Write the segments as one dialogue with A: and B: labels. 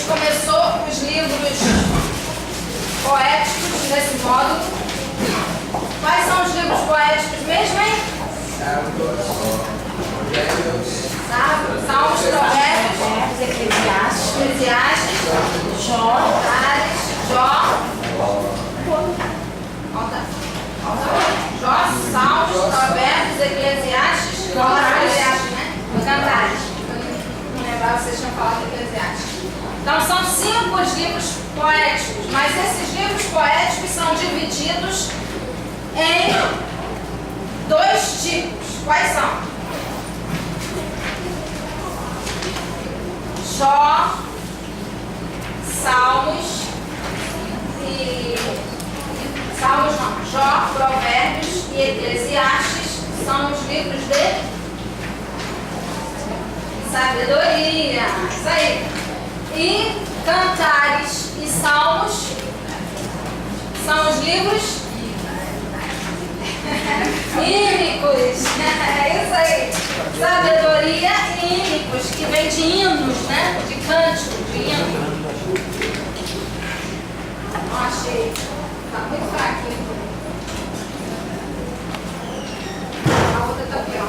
A: gente começou os livros poéticos nesse módulo. Quais são os livros poéticos mesmo, hein? Salmos, Provérbios, Eclesiastes, Jó, Salmos, Provérbios, Eclesiastes, Cantares. Não lembrava se vocês tinham falado de Eclesiastes. Então são 5 os livros poéticos, mas esses livros poéticos são divididos em 2 tipos. Quais são? Jó, Jó, Provérbios e Eclesiastes são os livros de sabedoria. Isso aí. E Cantares e Salmos são os livros hímnicos. É isso aí. Sabedoria e hímnicos, que vem de hinos, né? De cântico, de hino. Não achei. Tá muito fraquinho. A outra tá aqui, ó.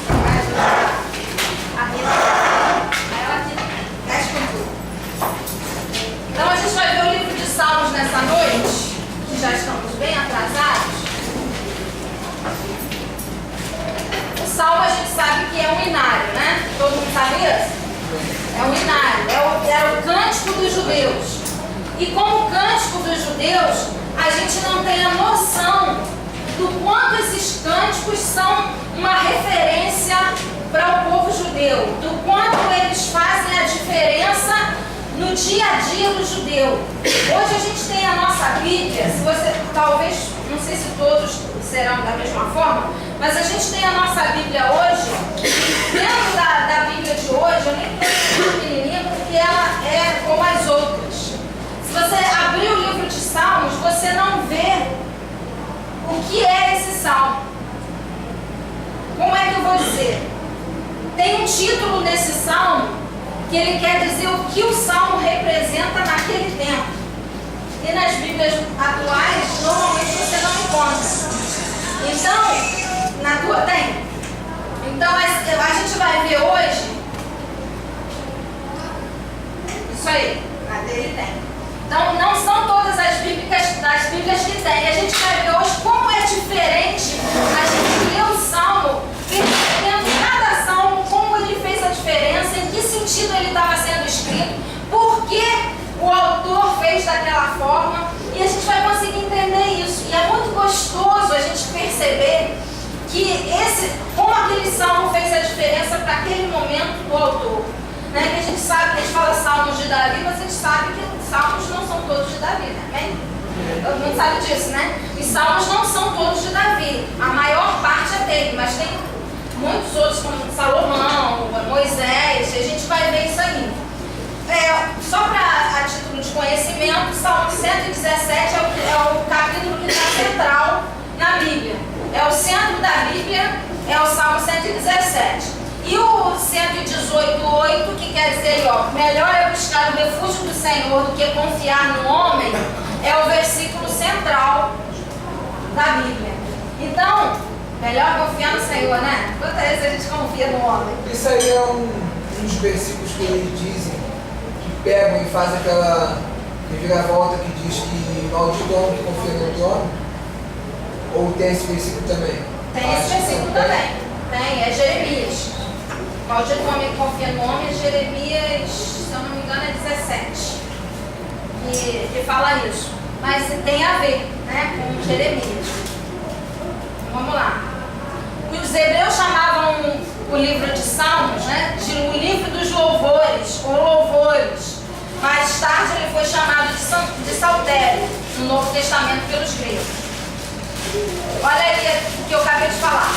A: Vai ajudar. A Rita. Ela aqui. Mexe com tudo. Então a gente vai ver o livro de Salmos nessa noite, que já estamos bem atrasados. O Salmo a gente sabe que é um inário, né? Todo mundo sabe isso? É um inário. Era o cântico dos judeus. E como cântico dos judeus, a gente não tem a noção do quanto esses cânticos são uma referência para o povo judeu, do quanto eles fazem a diferença no dia a dia do judeu. Hoje a gente tem a nossa Bíblia, se você, talvez, não sei se todos serão da mesma forma, mas a gente tem a nossa Bíblia hoje. Dentro da Bíblia de hoje, eu nem tenho pequenininha, porque ela é como as outras. Se você abrir o livro de Salmos, você não vê o que é esse salmo. Como é que eu vou dizer? Tem um título nesse salmo que ele quer dizer o que o salmo representa naquele tempo. E nas Bíblias atuais, normalmente você não encontra. Então, na tua tem. Então, a gente vai ver hoje. Isso aí, na dele tem. Então, não são todas as Bíblias que tem. A gente vai ver hoje como é diferente a gente ler o salmo, percebendo cada salmo, como ele fez a diferença, em que sentido ele estava sendo escrito, por que o autor fez daquela forma, e a gente vai conseguir entender isso. E é muito gostoso a gente perceber que como aquele salmo fez a diferença para aquele momento do autor. Né? Que a gente sabe, que a gente fala salmos de Davi, mas a gente sabe que os salmos não são todos de Davi, né? Amém? Todo mundo sabe disso, né? Os salmos não são todos de Davi. A maior parte é dele, mas tem muitos outros, como Salomão, Moisés, e a gente vai ver isso aí. Só a título de conhecimento, Salmo 117 é o capítulo que está central na Bíblia. É o centro da Bíblia, é o Salmo 117. E o 118,8, que quer dizer, melhor é buscar o refúgio do Senhor do que confiar no homem, é o versículo central da Bíblia. Então, melhor confiar no Senhor, né? Quantas vezes a gente confia no homem?
B: Isso aí é um dos versículos que eles dizem, que pegam e fazem aquela reviravolta que diz que maldito homem que confia no outro homem? Ou tem esse versículo também?
A: Tem esse versículo também. Tem, é Jeremias. Maldito homem que confia no homem é Jeremias, se eu não me engano, é 17. Que fala isso. Mas tem a ver, né, com Jeremias. Vamos lá. Os hebreus chamavam o livro de Salmos, né, de o livro dos louvores, ou louvores. Mais tarde ele foi chamado de Saltério, no Novo Testamento, pelos gregos. Olha aí o que eu acabei de falar.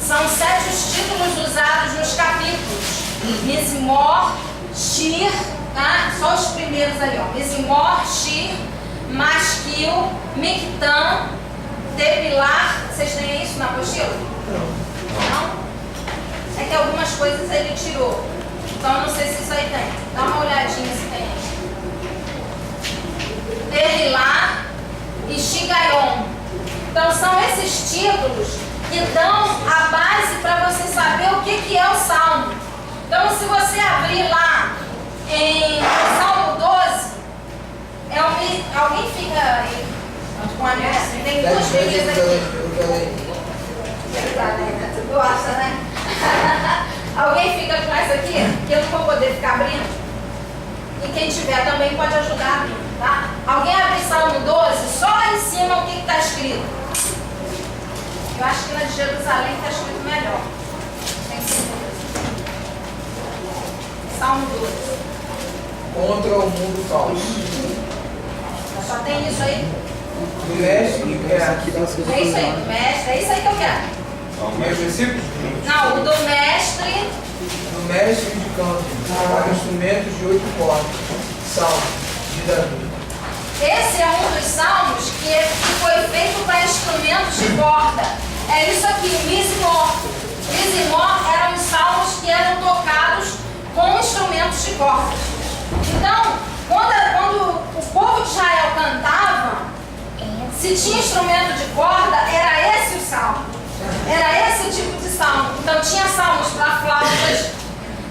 A: São 7 os títulos usados nos capítulos. Mizmor, Shir, tá? Só os primeiros ali, ó. Mizmor, Shir, Maskil, Mictam, Depilar. Vocês têm isso na apostila? Não? É que algumas coisas ele tirou. Então eu não sei se isso aí tem. Então são esses títulos que dão a base para você saber o que é o Salmo. Então se você abrir lá em Salmo 12, alguém fica aí com a minha... Tem duas Bíblias aqui. Tu gosta, né? Alguém fica com essa aqui? Que eu não vou poder ficar abrindo. E quem tiver também pode ajudar a mim, tá? Alguém abre Salmo 12, só lá em cima o que está escrito. Eu acho que na de Jerusalém está escrito melhor. Tem certeza. Salmo 12.
B: Contra o mundo falso.
A: Só tem isso aí?
B: Do mestre,
A: É isso aí, do mestre. É isso aí que eu quero.
B: O mesmo versículo?
A: Não, o do mestre.
B: Do mestre de canto, para instrumentos de 8 cordas. Salmo de Davi.
A: Esse é um dos salmos que foi feito para instrumentos de corda. É isso aqui, Mizmor. Mizmor eram os salmos que eram tocados com instrumentos de corda. Então, quando o povo de Israel cantava, se tinha instrumento de corda, era esse o salmo. Era esse o tipo de salmo. Então tinha salmos para flautas,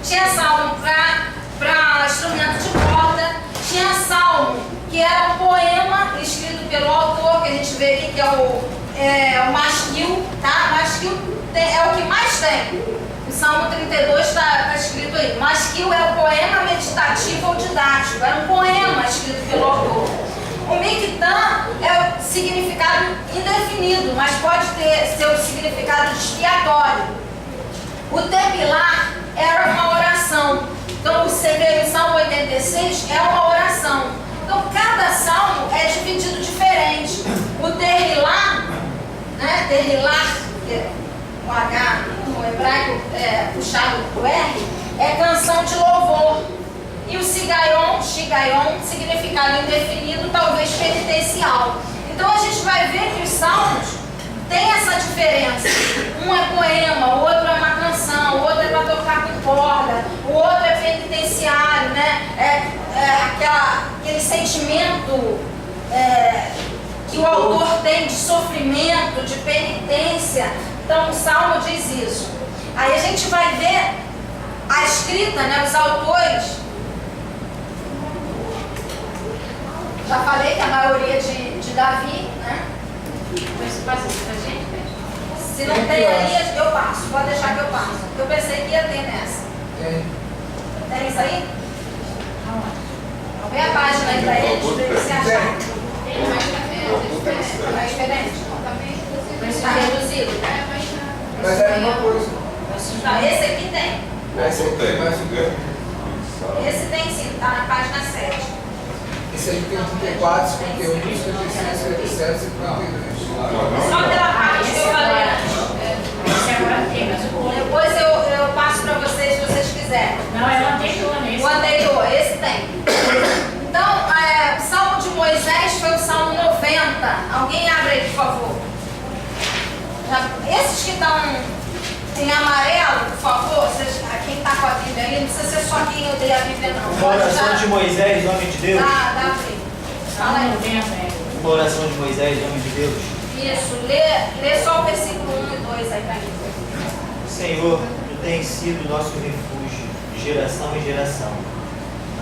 A: tinha salmo para instrumento de corda, tinha salmo que era um poema escrito pelo autor, que a gente vê aqui que é o Masquil, tá? Masquil é o que mais tem. O Salmo 32 está escrito aí. Masquil é o poema meditativo ou didático. Era um poema escrito pelo autor. O Mictã é o significado indefinido, mas pode ter seu significado expiatório. O Tepilar era uma oração. Então, você vê o Salmo 86 é uma oração. Então, cada salmo é dividido diferente. O Terrilar, né? Terrilar, que é o H no hebraico puxado do R, é canção de louvor. E o Sigaion, significado indefinido, talvez penitencial. Então a gente vai ver que os salmos têm essa diferença. Um é poema, o outro é uma canção, o outro é para tocar com corda, o outro é penitenciário, né? Aquele sentimento que o autor tem de sofrimento, de penitência. Então o salmo diz isso. Aí a gente vai ver a escrita, né? Os autores. Já falei que a maioria de Davi, né?
C: Mas passa isso pra gente, né?
A: Se não tem aí, eu passo. Pode deixar que eu passo. Eu pensei que ia ter nessa. Tem isso aí? Vê a página aí pra eles, pra eles se acharem.
C: Tem mais café,
A: Tá diferente? Está reduzido?
B: Mas é a mesma coisa.
A: Tá, esse aqui tem.
B: Esse aqui tem mais um tempo.
A: Esse tem sim, tá na página 7.
B: Esse aí tem 34, 51, 56, 57, 52.
A: Só pela parte que eu falei antes.
C: Esse agora tem, mas o outro.
A: Depois eu passo para vocês se vocês quiserem.
C: Não, é o anterior, né?
A: O anterior, esse tem. Então, o Salmo de Moisés foi o Salmo 90. Alguém abre aí, por favor. Esses que estão em amarelo, por favor, quem está com a Bíblia aí, não precisa ser só quem odeia a Bíblia, não.
D: Uma oração de Moisés, homem de Deus.
A: Dá pra ver. Fala aí.
C: Não tem a fé.
D: Uma oração de Moisés, homem de Deus.
A: Isso, lê só o versículo 1 e 2 aí pra mim.
D: Senhor, tu tens sido nosso refúgio, de geração em geração.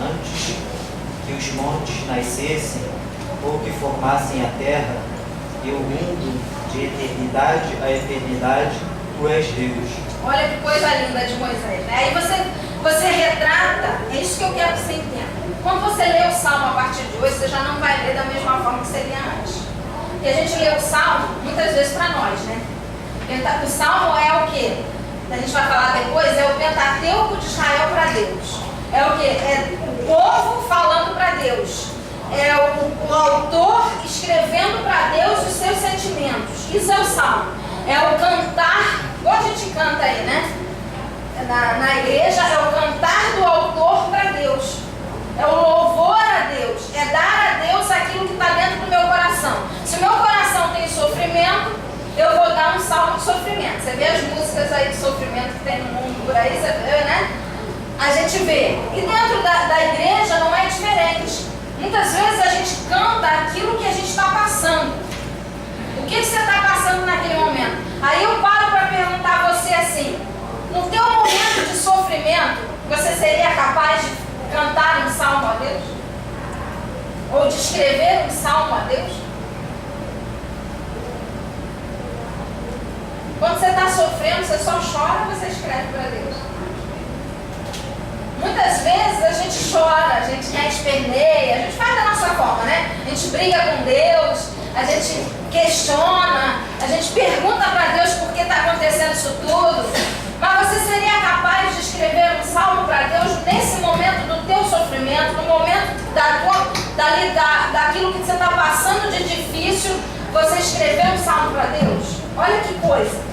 D: Antes que os montes nascessem ou que formassem a terra, e o mundo de eternidade a eternidade, tu és Deus.
A: Olha que coisa linda de Moisés, né? Aí você retrata, é isso que eu quero que você entenda. Quando você lê o Salmo a partir de hoje, você já não vai ler da mesma forma que você lia antes. Porque a gente lê o Salmo muitas vezes para nós, né? O Salmo é o quê? A gente vai falar depois, é o Pentateuco de Israel para Deus. É o quê? É o povo falando para Deus. É o autor escrevendo para Deus os seus sentimentos. Isso é o Salmo. É o cantar, igual a gente canta aí, né? Na igreja, é o cantar do autor para Deus. É o louvor a Deus. É dar a Deus aquilo que está dentro do meu coração. Se o meu coração tem sofrimento, eu vou dar um salmo de sofrimento. Você vê as músicas aí de sofrimento que tem no mundo por aí, você vê, né? A gente vê. E dentro da igreja não é diferente. Muitas vezes a gente canta aquilo que a gente está passando. O O que você está passando naquele momento? Aí eu paro para perguntar a você assim, no teu momento de sofrimento, você seria capaz de cantar um salmo a Deus? Ou de escrever um salmo a Deus? Quando você está sofrendo, você só chora ou você escreve para Deus? Muitas vezes a gente chora, a gente esperneia, a gente faz da nossa forma, né? A gente briga com Deus, a gente questiona, a gente pergunta para Deus por que está acontecendo isso tudo. Mas você seria capaz de escrever um salmo para Deus nesse momento do teu sofrimento, no momento daquilo que você está passando de difícil, você escrever um salmo para Deus? Olha que coisa.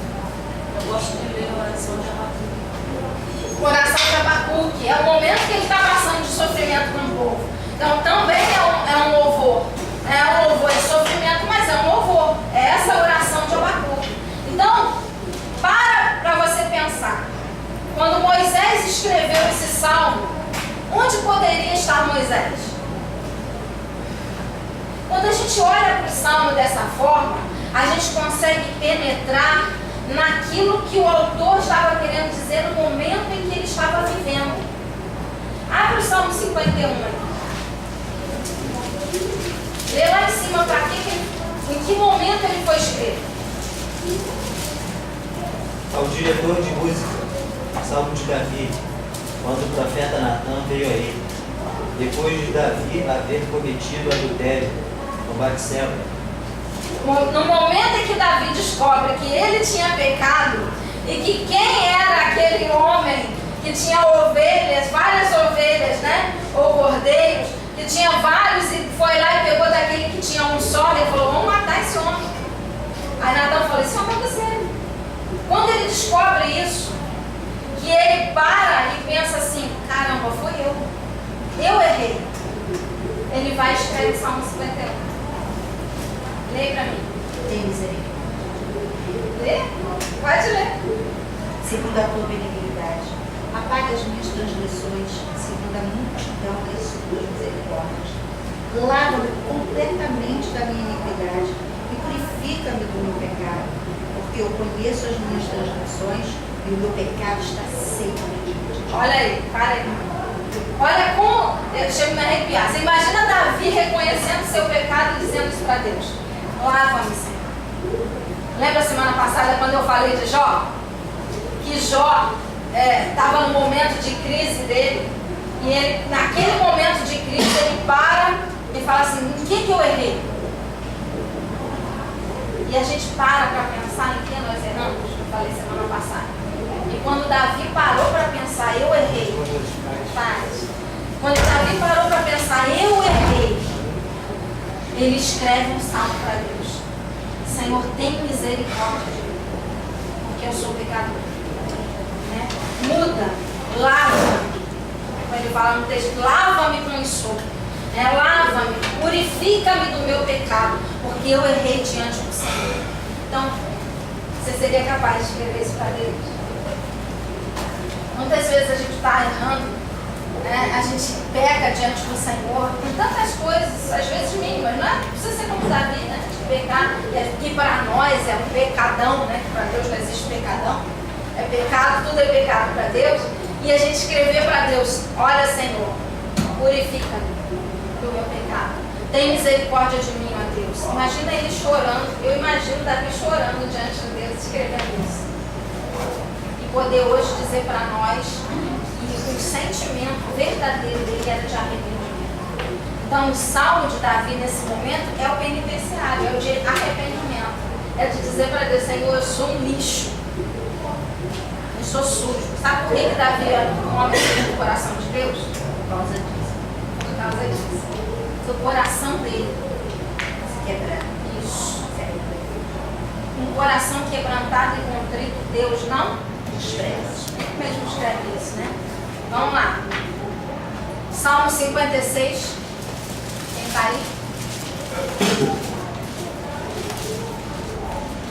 E: Eu gosto de ler a oração de Abacuque.
A: Oração de Abacuque é o momento que ele está passando de sofrimento com o povo. Então também é um louvor. É um louvor de sofrimento, mas é um louvor. É essa a oração de Abacuque. Então, para você pensar. Quando Moisés escreveu esse salmo, onde poderia estar Moisés? Quando a gente olha para o salmo dessa forma, a gente consegue penetrar naquilo que o autor estava querendo dizer no momento em que ele estava vivendo. Abre o Salmo 51 aí. Lê lá em cima para em que momento ele foi escrito.
D: Ao diretor de música, Salmo de Davi, quando o profeta Natan veio a ele, depois de Davi haver cometido adultério com Batseba.
A: No momento em que Davi descobre que ele tinha pecado e que quem era aquele homem que tinha ovelhas, várias ovelhas, né? Ou cordeiros, que tinha vários e foi lá e pegou daquele que tinha um só, ele falou, vamos matar esse homem. Aí Natan falou, isso é você. Quando ele descobre isso, que ele para e pensa assim, caramba, foi eu errei. Ele vai e escreve o Salmo 51. Lê pra mim.
F: Tem misericórdia.
A: Lê? Pode ler.
F: Segundo a tua benignidade, apaga as minhas transgressões, segundo a multidão das suas misericórdias. Lava-me completamente da minha iniquidade e purifica-me do meu pecado, porque eu conheço as minhas transgressões e o meu pecado está seco.
A: Olha aí, para aí. Olha como eu chego a me arrepiar. Você imagina Davi reconhecendo seu pecado e dizendo isso para Deus. Lava-me, Senhor. Lembra a semana passada quando eu falei de Jó? Que Jó estava no momento de crise dele. E ele, naquele momento de crise, ele para e fala assim, em que eu errei? E a gente para pensar em que nós erramos. Eu falei semana passada. E quando Davi parou para pensar, eu errei. Quando Davi parou para pensar, eu errei. Ele escreve um salmo para Deus. Senhor, tem misericórdia de mim, porque eu sou pecador. Né? Muda, lava-me. Como ele fala no texto, lava-me com enxofre. Lava-me, purifica-me do meu pecado, porque eu errei diante do Senhor. Então, você seria capaz de escrever isso para Deus? Muitas vezes a gente está errando. A gente peca diante do Senhor com tantas coisas, às vezes mínimas, não precisa ser como Davi, né? De pecar, que para nós é um pecadão, né? Para Deus não existe pecadão, é pecado, tudo é pecado para Deus, e a gente escrever para Deus, olha Senhor, purifica-me do meu pecado, tem misericórdia de mim, ó Deus. Imagina ele chorando, eu imagino Davi chorando diante de Deus, escrevendo isso, e poder hoje dizer para nós o sentimento verdadeiro dele era de arrependimento. Então o salmo de Davi nesse momento é o penitenciário, é o de arrependimento. É de dizer para Deus, Senhor, eu sou um lixo. Eu sou sujo. Sabe por que Davi é um homem do coração de Deus? Por causa disso. Por causa disso. O coração dele se quebrando. Isso. Um coração quebrantado e contrito, Deus não despreza. Ele mesmo escreve isso, né? Vamos lá. Salmo 56. Quem está aí?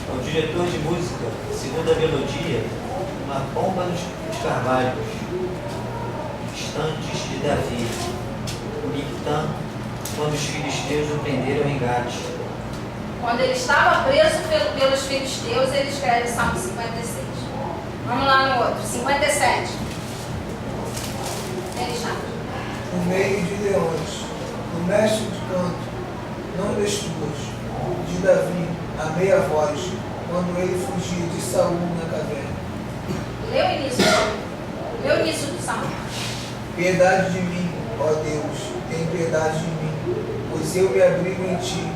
D: Ao diretor de música, segundo a melodia, uma pomba nos carvalhos, distantes de Davi, o Mictã, quando os filisteus o prenderam em Gate.
A: Quando ele estava preso pelos filisteus, ele escreve Salmo 56. Vamos lá no outro, 57. Ele já.
B: No meio de leões, no mestre de canto, não destruas. De Davi, a meia voz, quando ele fugia de Saul na caverna.
A: Lê o início. Lê o início do Salmo.
B: Piedade de mim, ó Deus, tem piedade de mim, pois eu me abrigo em ti.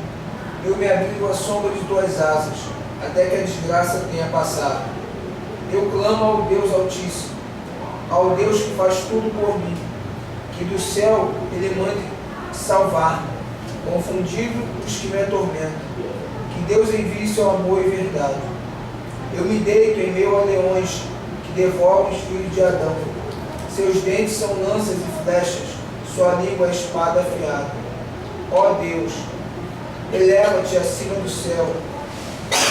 B: Eu me abrigo à sombra de tuas asas, até que a desgraça tenha passado. Eu clamo ao Deus Altíssimo, ao Deus que faz tudo por mim, que do céu ele mande salvar-me, confundido os que me atormentam. Que Deus envie seu amor e verdade. Eu me deito em meio a leões que devoram os filhos de Adão. Seus dentes são lanças e flechas, sua língua é espada afiada. Ó Deus, eleva-te acima do céu,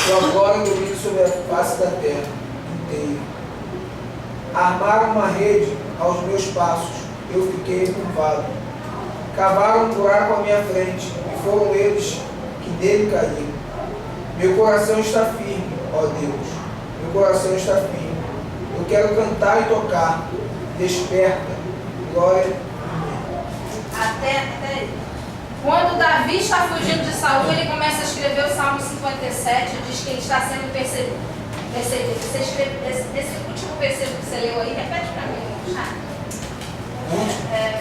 B: tua glória domina sobre a face da terra inteira. Armaram uma rede aos meus passos, eu fiquei curvado. Cavaram um buraco à minha frente, e foram eles que dele caíram. Meu coração está firme, ó Deus, meu coração está firme. Eu quero cantar e tocar. Desperta, glória minha.
A: Até aí. Quando Davi está fugindo de Saul, ele começa a escrever o Salmo 57 e diz que ele está sendo perseguido. Você escreve, esse último versículo que você leu aí, repete para mim, Charles.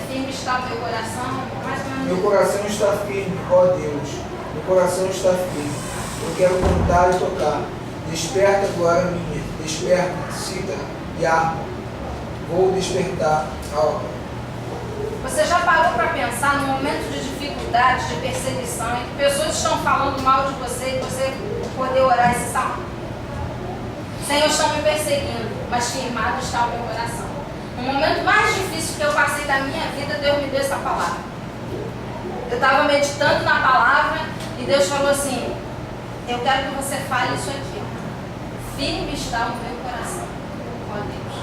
A: Firme está o meu coração, mais ou menos.
B: Meu coração está firme, ó Deus, meu coração está firme. Eu quero cantar e tocar. Desperta, glória minha, desperta, cítara e harpa. Vou despertar a alma.
A: Você já parou para pensar no momento de dificuldade, de perseguição, em que pessoas estão falando mal de você e você poder orar esse salmo? Senhor, estão me perseguindo, mas firmado está o meu coração. No momento mais difícil que eu passei da minha vida, Deus me deu essa palavra. Eu estava meditando na palavra e Deus falou assim: eu quero que você fale isso aqui. Firme está o meu coração, ó Deus.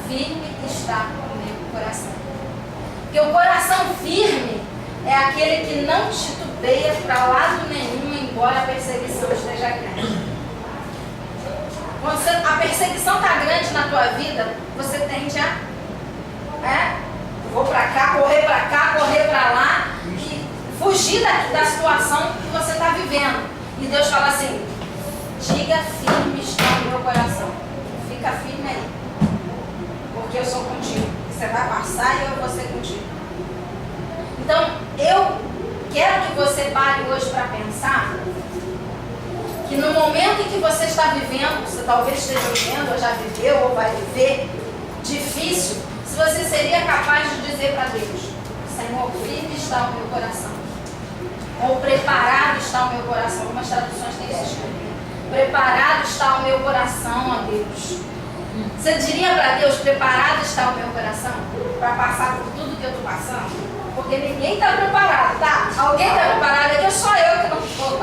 A: Firme está o meu coração. Porque o coração firme é aquele que não titubeia para lado nenhum, embora a perseguição esteja grande. Quando a perseguição está grande na tua vida, você tende a vou para cá, correr para lá e fugir da situação que você está vivendo. E Deus fala assim: diga firme está o meu coração. Fica firme aí, porque eu sou contigo. Você vai passar e eu vou ser contigo. Então, eu quero que você pare hoje para pensar que no momento em que você está vivendo, você talvez esteja vivendo, ou já viveu, ou vai viver, difícil, se você seria capaz de dizer para Deus: Senhor, firme está o meu coração. Ou preparado está o meu coração. Algumas traduções têm isso escrito. Preparado está o meu coração, ó Deus. Você diria para Deus: preparado está o meu coração para passar por tudo que eu estou passando? Porque ninguém está preparado, tá? Alguém está preparado? É que só eu que não estou.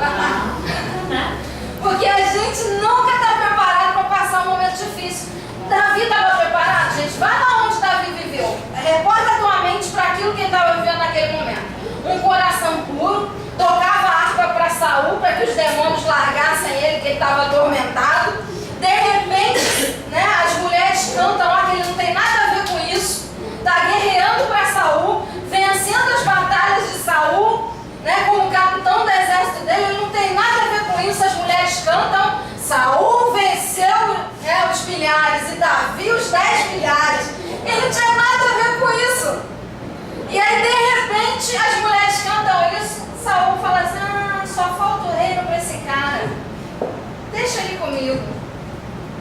A: Porque a gente nunca está preparado para passar um momento difícil. Davi estava preparado, gente? Vai lá onde Davi viveu. Reporta a tua mente para aquilo que ele estava vivendo naquele momento. Um coração puro, tocava harpa para Saul, para que os demônios largassem ele, que ele estava atormentado. De repente, as mulheres cantam lá que ele não tem nada a ver com isso. Está guerreando para Saul, vencendo as batalhas de Saul, como capitão do exército dele. Ele não tem nada a ver com isso. As mulheres cantam: Saul venceu os milhares e Davi os 10 milhares. Ele não tinha nada a ver com isso. E aí, de repente, as mulheres cantam isso. Saul fala assim: só falta o reino para esse cara. Deixa ele comigo.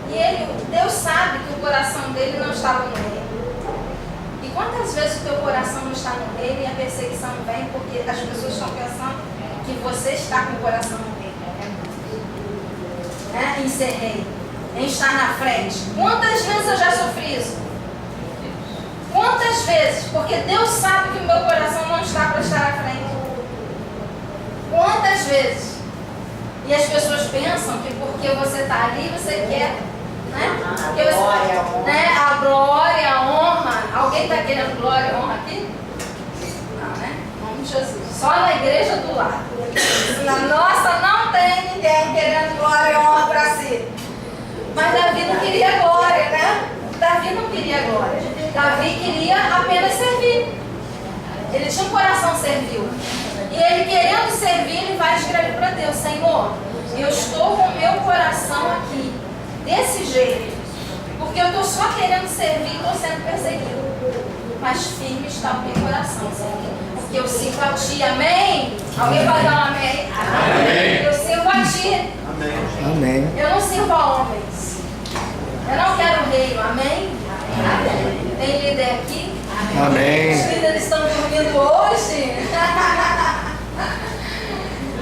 A: E Deus sabe que o coração dele não estava no reino. E quantas vezes o teu coração não está no reino e a perseguição vem porque as pessoas estão pensando que você está com o coração no reino? Em ser rei, em estar na frente. Quantas vezes eu já sofri isso? Quantas vezes? Porque Deus sabe que o meu coração não está para estar à frente. Quantas vezes? E as pessoas pensam que porque você está ali, você quer, porque você, a glória, a honra. Alguém está querendo glória e honra aqui? Não, né? Em nome de Jesus. Só na igreja do lado. Nossa, não tem ninguém querendo glória e honra para si. Mas Davi não queria glória, né? Davi não queria glória. Davi queria apenas servir. Ele tinha um coração servil. E ele querendo servir, ele vai escrever para Deus: Senhor, eu estou com o meu coração aqui, desse jeito. Porque eu estou só querendo servir e estou sendo perseguido. Mas firme está o meu coração, Senhor. Porque eu sirvo a Ti, amém? Alguém vai dar um amém? Amém. Eu sirvo a Ti.
B: Amém.
A: Eu não sirvo a homens. Eu não quero reino, amém? Amém. Tem líder aqui?
B: Amém.
A: Os líderes estão dormindo hoje?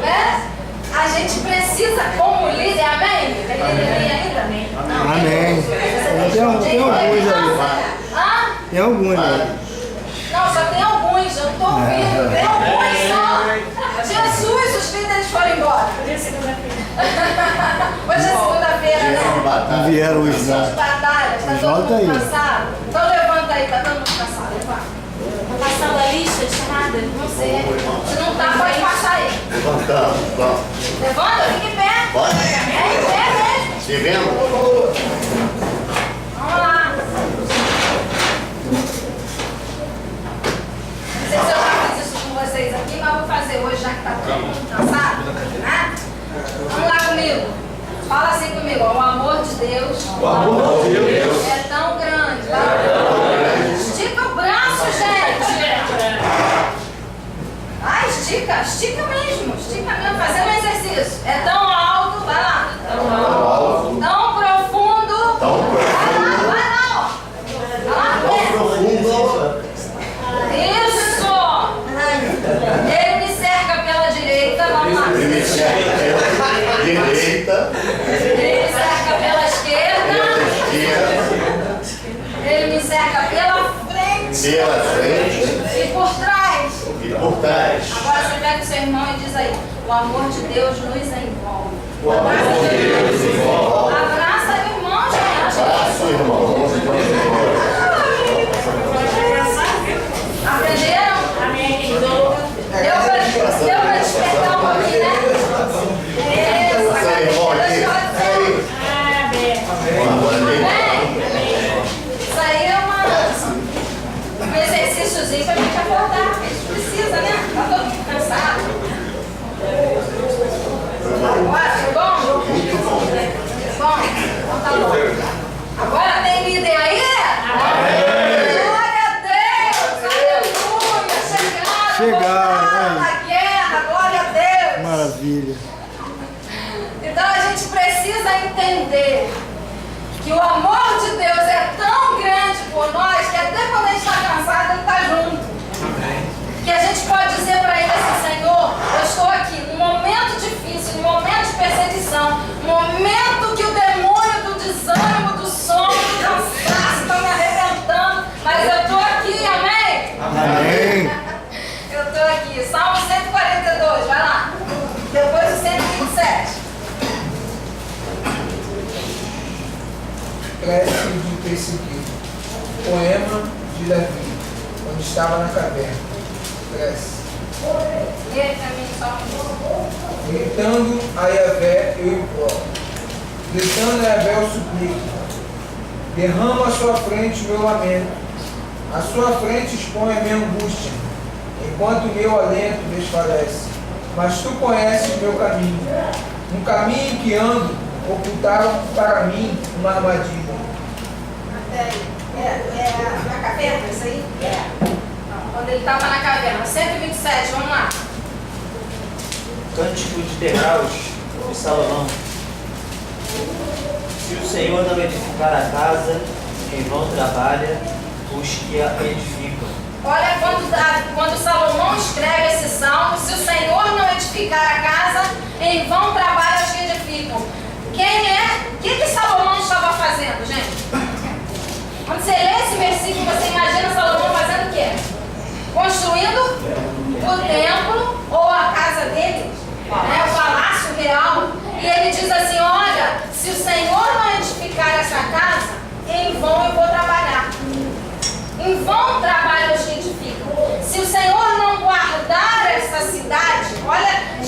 A: Né? A gente precisa, como líder, amém? Tem líder ainda? Amém.
B: Amém. Tem alguns aí.
A: Hã?
B: Tem alguns aí.
A: Não, só tem alguns, eu não estou ouvindo. Tem alguns só. Jesus, os líderes foram embora.
C: Hoje é segunda-feira.
A: Hoje é segunda-feira, né?
B: Não vieram hoje,
A: Dia de
B: não.
A: batalha, tá todo
B: Volta aí.
A: mundo cansado? Então levanta aí, tá todo mundo cansado, levanta.
E: Tá passando a lista de chamada?
A: Não sei. Se não tá, pode passar aí.
G: Levantando, vamos.
A: Levanta, fica em pé.
G: Bora.
A: É em pé mesmo.
G: Se vendo?
A: Vamos lá. Não sei se eu já fiz isso com vocês aqui, mas eu vou fazer hoje, já que tá todo mundo cansado. Né? Vamos lá comigo. Fala assim comigo, ó, o amor de Deus.
G: O amor de Deus
A: É tão grande. Vai. Estica o braço, gente. Ah, estica, estica mesmo. Estica mesmo, fazendo um exercício. É tão alto, vai lá.
G: alto,
A: Tão profundo.
G: tão profundo,
A: Vai lá, ó. Vai lá,
G: tão profundo.
A: isso. Ele me cerca pela direita, vamos lá.
G: Ele me cerca pela direita,
A: Ele me cerca pela esquerda.
G: esquerda,
A: Ele me cerca pela frente
G: pela frente
A: e por trás.
G: e por trás.
A: Agora você pega o seu irmão e diz aí: o amor de Deus nos envolve.
G: O amor de Deus envolve.
A: Abraça o irmão, gente.
G: Abraço, irmão.
A: Aprenderam?
C: Amém, querido.
A: Deu pra despertar um pouquinho, né? Isso,
G: Você, irmão, aqui.
A: Isso aí é um exercíciozinho pra gente acordar. A gente precisa, né? Tá todo mundo cansado. Agora, foi bom? Bom, então tá bom. Agora tem líder aí? Glória a Deus! Aleluia!
B: Chegaram,
A: na guerra, glória a Deus!
B: Maravilha.
A: Então a gente precisa entender que o amor de Deus é tão grande por nós que até quando a gente está cansado, Ele está junto. Que a gente pode dizer para Ele assim: Senhor, eu estou aqui num momento difícil, num momento de perseguição, num momento que o demônio do desânimo, do sono, do cansaço está me arrebentando, mas eu estou aqui, amém?
B: Amém.
A: Eu estou aqui. Salmo 142, vai lá. Depois o 127.
B: Prece de perseguido. Poema de Davi, quando estava na caverna. Prece.
A: E aí, também, Salmo.
B: Gritando a Yahvé, eu imploro. Gritando a Yahvé, eu suplico. Derrama à sua frente o meu lamento. À sua frente expõe a minha angústia, enquanto o meu alento desfalece. Mas tu conheces o meu caminho. Um caminho que ando, ocultaram para mim uma armadilha.
A: É na caverna, isso aí? Quando ele estava na caverna. 127, vamos lá.
D: Cântico de degraus de Salomão. Se o Senhor não edificar a casa, em vão trabalha os que a edificam.
A: Olha, quando Salomão escreve esse salmo: se o Senhor não edificar a casa, em vão trabalham os que edificam. O que Salomão estava fazendo, gente? Quando você lê esse versículo, você imagina Salomão fazendo o quê? Construindo o templo ou a casa dele, né, o palácio real. E ele diz assim: olha, se o Senhor não edificar essa casa, em vão eu vou trabalhar. Em vão trabalham os que edificam. Se o Senhor não guardar essa cidade, olha,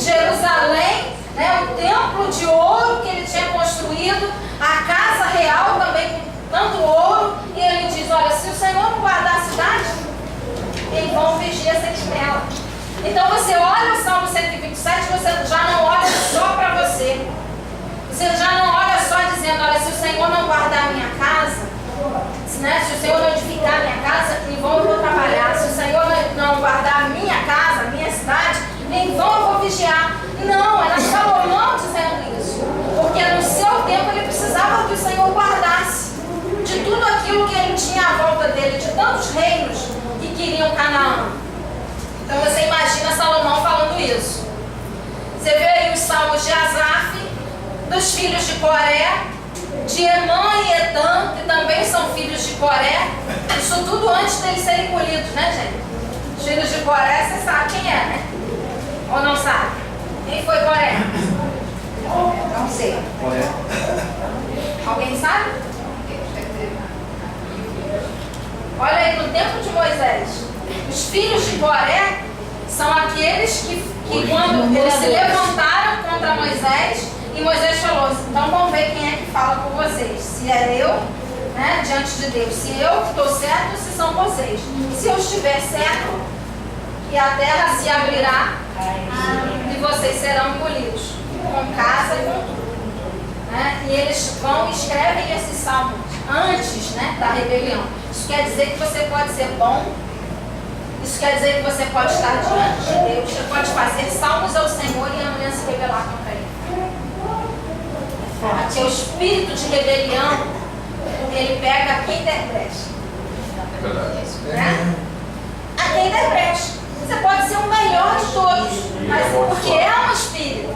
A: Então você olha o Salmo 127, você já não olha só para você. Você já não olha só dizendo, olha, se o Senhor não guardar a minha casa, né, se o Senhor não edificar a minha casa, em vão eu vou trabalhar. Se o Senhor não guardar a minha casa, a minha cidade, em vão eu vou vigiar. Não, era Salomão dizendo isso. Porque no seu tempo ele precisava que o Senhor guardasse de tudo aquilo que ele tinha à volta dele, de tantos reinos que queriam Canaã. Então você imagina Salomão falando isso. Você vê aí os salmos de Asaf, dos filhos de Coré, de Emã e Etã, que também são filhos de Coré. Isso tudo antes deles serem colhidos, né, gente? Os filhos de Coré, você sabe quem é, né? Ou não sabe? Quem foi Coré?
F: Não sei.
A: Alguém sabe? Olha aí, no tempo de Moisés, os filhos de Coré são aqueles que quando eles se levantaram contra Moisés, e Moisés falou, então vamos ver quem é que fala por vocês. Se é eu, né, diante de Deus, se eu estou certo ou se são vocês. Se eu estiver certo, que a terra se abrirá e vocês serão engolidos, com casa e com tudo. Né? E eles vão e escrevem esses salmos antes, né, da rebelião. Isso quer dizer que você pode ser bom. Isso quer dizer que você pode estar diante de Deus. Você pode fazer salmos ao Senhor e amanhã se rebelar contra Ele. Porque o espírito de rebelião, ele pega a quem der brecha. Né? A quem der brecha. Você pode ser o melhor de todos, mas porque é um espírito.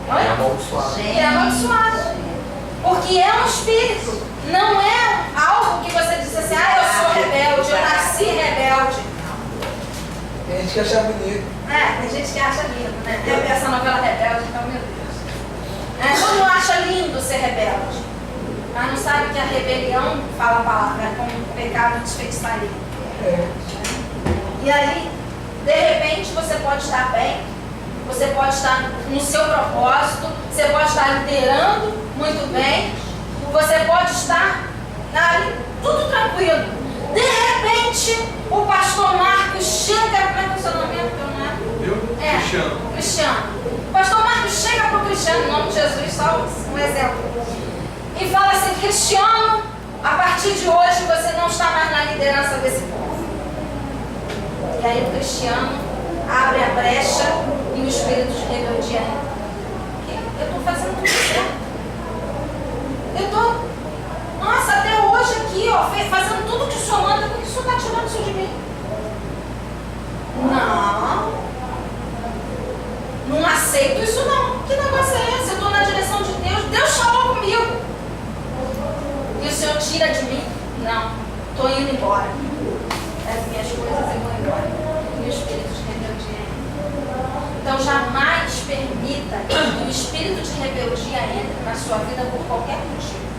B: É amaldiçoado.
A: E é amaldiçoado. Porque é um espírito. Não é algo que você diz assim, ah, eu sou rebelde, eu nasci rebelde.
B: Tem gente que acha bonito.
A: Tem gente que acha lindo, né? Eu vi essa novela Rebelde, então, meu Deus. Todo mundo acha lindo ser rebelde. Mas não sabe que a rebelião, fala a palavra, é como um pecado de feitiçaria. E aí, de repente, você pode estar bem, você pode estar no seu propósito, você pode estar liderando muito bem, você pode estar ali, tudo tranquilo. De repente, o pastor Marcos chega, como é que é o seu nome? Cristiano. O pastor Marcos chega para o Cristiano, em nome de Jesus, só um exemplo, e fala assim, Cristiano, a partir de hoje você não está mais na liderança desse povo. E aí o Cristiano abre a brecha e o espírito de rebeldia entra. Eu estou fazendo tudo certo. Eu estou... Nossa, até hoje aqui, ó, fazendo tudo que o senhor manda, por que o senhor está tirando isso de mim? Não aceito isso não. Que negócio é esse? Eu estou na direção de Deus. Deus falou comigo. E o senhor tira de mim? Não. Estou indo embora. As minhas coisas eu vou embora. E o espírito de rebeldia entra. Então jamais permita que o espírito de rebeldia entre na sua vida por qualquer motivo.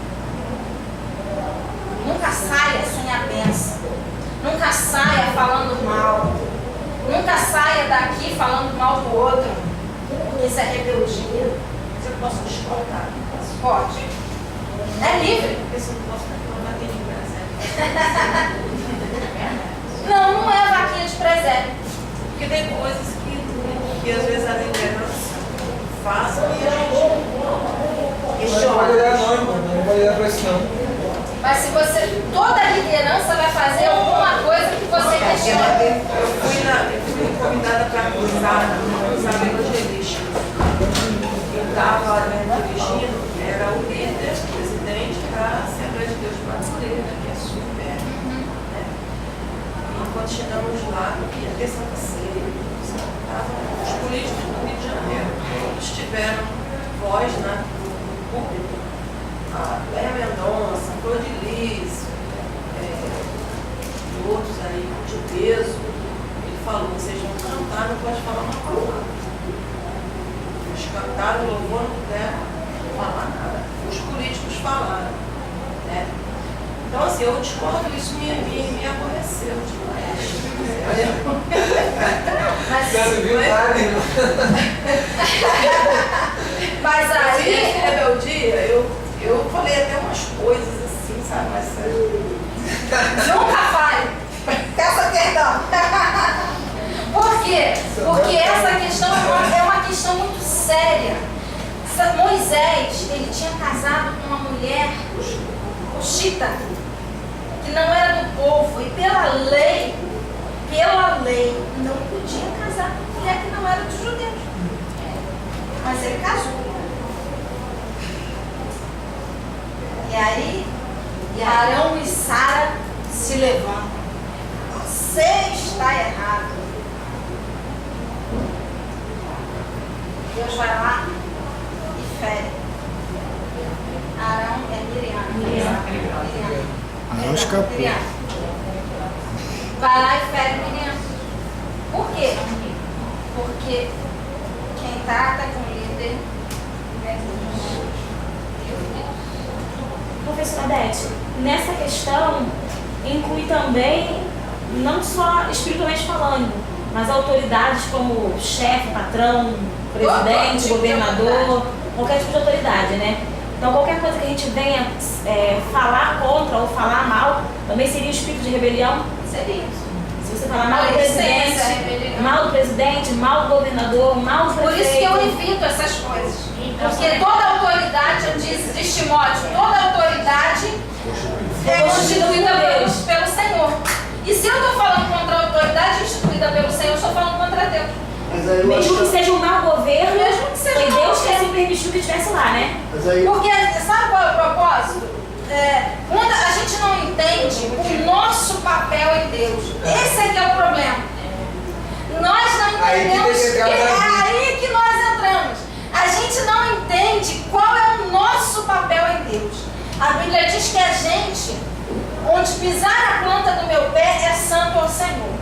A: Nunca saia sem a bênção. Nunca saia falando mal. Nunca saia daqui falando mal do outro. Porque isso é rebeldia.
E: Mas eu posso discordar.
A: Pode. É livre.
E: Porque se eu não posso, não vai ter de presente.
A: Não é vaquinha de presépio.
E: Porque tem coisas que às vezes a liderança faz e a gente
B: Não
A: questiona.
B: vai olhar não, irmão. Não vai olhar para isso não.
A: Mas se você, toda liderança vai fazer alguma coisa que você questiona.
E: Eu fui convidada para cruzar evangelística. Eu estava dirigindo, era o líder, o presidente da Assembleia de Deus Brasileira, que é super. Né? E quando chegamos lá, ia ter Santa Ceia, estavam os políticos do Rio de Janeiro, todos tiveram voz, né, no público. A Léa Mendonça, Clodilis, e outros aí de peso. Ele falou, vocês vão cantar, não pode falar uma palavra. Eles cantaram, o louvor, não puderam falar nada. Os políticos falaram. Né? Então assim, eu discordo, isso me aborreceu demais.
B: Você não viu nada, irmão.
A: Mas aí,
E: Rebeldia, eu falei até umas coisas assim, sabe? Mas
A: nunca fale. Peça perdão. Por quê? Porque é Moisés, ele tinha casado com uma mulher cuxita, que não era do povo, e pela lei, não podia casar com mulher que não era dos judeus. Mas ele casou. E aí, Arão e Sara se levantam. Você está errado. Deus vai lá e fere. Arão é Miriam.
B: Arão escapou.
A: Miriam. Vai lá e fere Miriam. Por quê? Porque quem trata com líder é Deus.
C: Professora Odete, nessa questão inclui também, não só espiritualmente falando, mas autoridades como chefe, patrão, presidente, governador, qualquer tipo de autoridade, né? Então qualquer coisa que a gente venha falar contra ou falar mal, também seria espírito de rebelião?
A: Seria.
C: Se você falar mal do presidente, mal do governador, mal do prefeito.
A: Por isso que eu evito essas coisas. Porque toda autoridade, diz Timóteo, toda autoridade é constituída pelo Senhor. E se eu estou falando contra a autoridade instituída pelo Senhor, eu estou falando contra Deus.
C: Mesmo que seja um mau governo,
A: Mesmo que seja
C: foi
A: um mau
C: Deus que
A: governo.
C: assim permitiu que estivesse lá, né?
A: Porque sabe qual é o propósito? Quando a gente não entende o nosso papel em Deus, esse é que é o problema. Nós não entendemos, é aí que nós entramos. A gente não entende qual é o nosso papel em Deus. A Bíblia diz que a gente, onde pisar a planta do meu pé, é santo ao Senhor.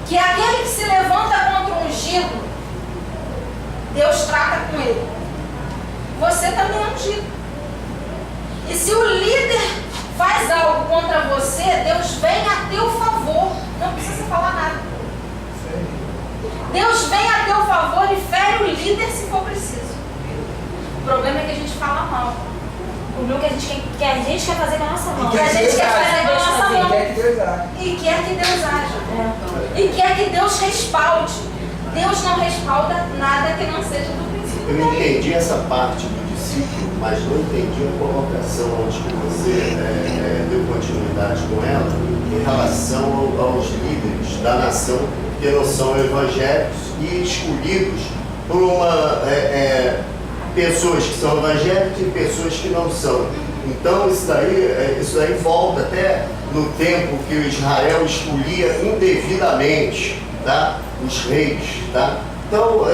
A: Que aquele que se levanta contra o ungido, Deus trata com ele. Você também é ungido. E se o líder faz algo contra você, Deus vem a teu favor. Não precisa falar nada. Deus vem a teu favor e fere o líder se for preciso. O problema é que a gente fala mal.
C: O problema é que a gente quer fazer com a nossa mão.
A: Que a gente quer fazer com a nossa mão.
B: Quer que Deus haja.
A: E quer que Deus haja. E quer que Deus respalde. Deus não respalda nada que não seja do princípio.
G: Eu entendi essa parte do discípulo, mas não entendi a colocação onde que você deu continuidade com ela em relação aos líderes da nação que não são evangélicos e escolhidos por pessoas que são evangélicas e pessoas que não são. Então isso daí volta até no tempo que o Israel escolhia indevidamente, tá? Os reis, tá? Então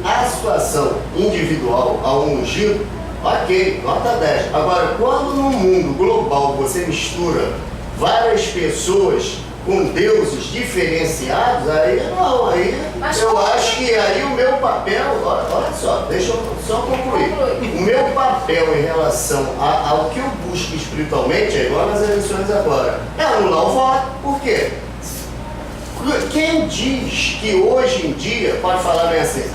G: a situação individual ao ungido, ok, nota 10. Agora, quando no mundo global você mistura várias pessoas com deuses diferenciados, aí não, aí
A: mas
G: eu acho que aí o meu papel, olha só, deixa eu só concluir. O meu papel em relação ao que eu busco espiritualmente, é igual nas eleições agora, é anular o voto. Por quê? Quem diz que hoje em dia pode falar bem assim,